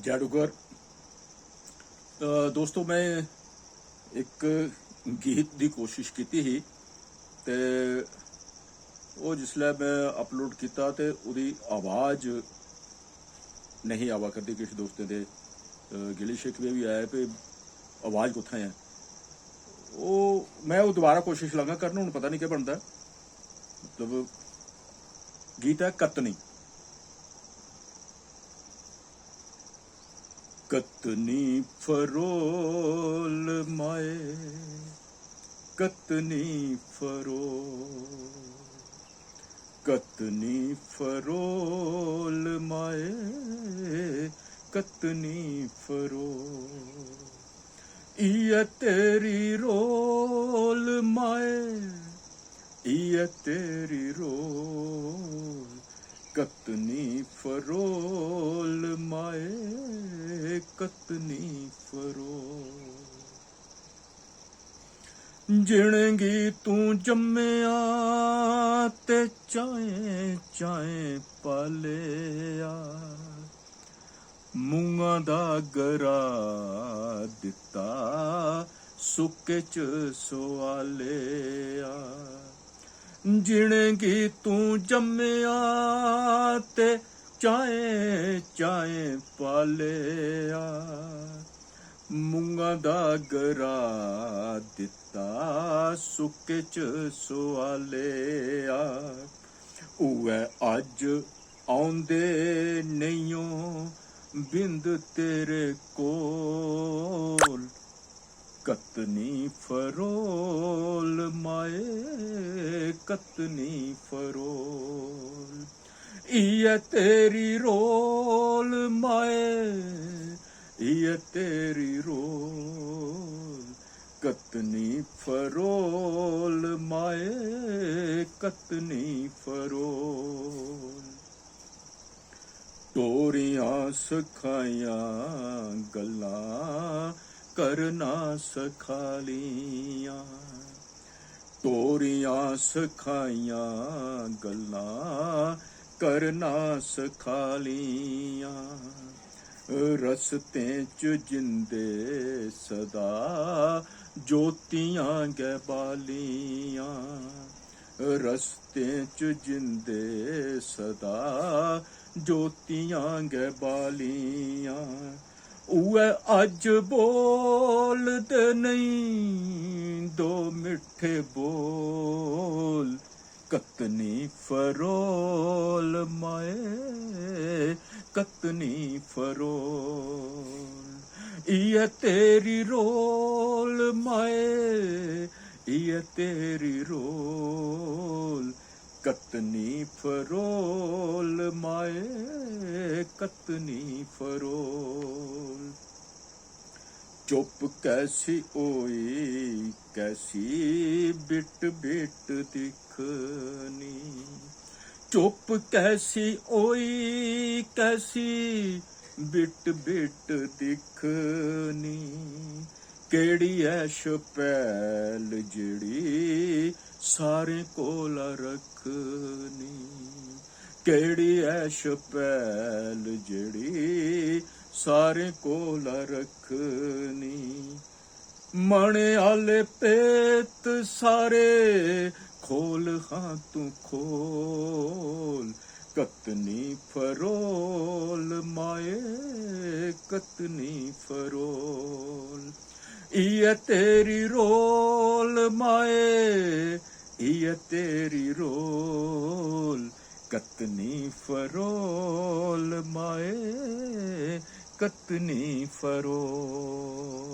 जादूगर दोस्तों मैं एक गीत की कोशिश की ही ते वो जिसलै मैं अपलोड किया तो उसकी आवाज़ नहीं आवा करती। किश दोस्तों के गिले शिकवे भी आए कि आवाज़ कुत्थें है। वो मैं वो दोबारा कोशिश लगा करना, हूँ पता नहीं क्या बनता। मतलब गीत है कतनी। कतनी फरोल माए कतनी फरोल, कतनी फरोल माए कतनी फरोल, इय तेरी रोल माए इय तेरी रोल, कतनी फरोल माए कतनी फरोल। जिणगी तू जम्मिया ते चाएं चाएं पालिया, मूंगा दा गरा दिता सुके च सुआलिया। जिणगी तू जम्मिया ते चाएं चाएं पालिया, मूंगा दा गरा दिता सुके च सुआलिया। उऐ अज आउंदे नहियों बिंद तेरे कोल, कतनी फरोल माए कतनी फरोल, इय तेरी रोल माए इय तेरी रोल, कतनी फरोल माए कतनी फरोल। टोरियां सखाइयां गल्लां करना सखालियां, टोरियां सखाइयां गल्लां करना सखालियां। रस्ते च जिंदे सदा ज्योतियां गै बालियां, रस्ते च जिंदे सदा ज्योतियां गै बालियां। उऐ अज बोलदे नहीं दो मिठे बोल, कतनी फरोल माए कतनी फरोल, इय तेरी रोल माए इय तेरी रोल, कतनी फरोल माए कतनी फरोल। चुप कैसी ओई कैसी बिट बिट दिखनी, चुप कैसी ओई कैसी बिट बिट दिखनी। केड़ी ऐश पैल जिड़ी सारे कोला रखनी, केड़ी ऐश पैल जिड़ी सारे कोला रखनी। मणे आले पेत सारे खोल हाँ तू खोल, कतनी फरोल माए कतनी फरोल, इय तेरी रोल माए इय तेरी रोल, कतनी फरोल माए कतनी फरोल।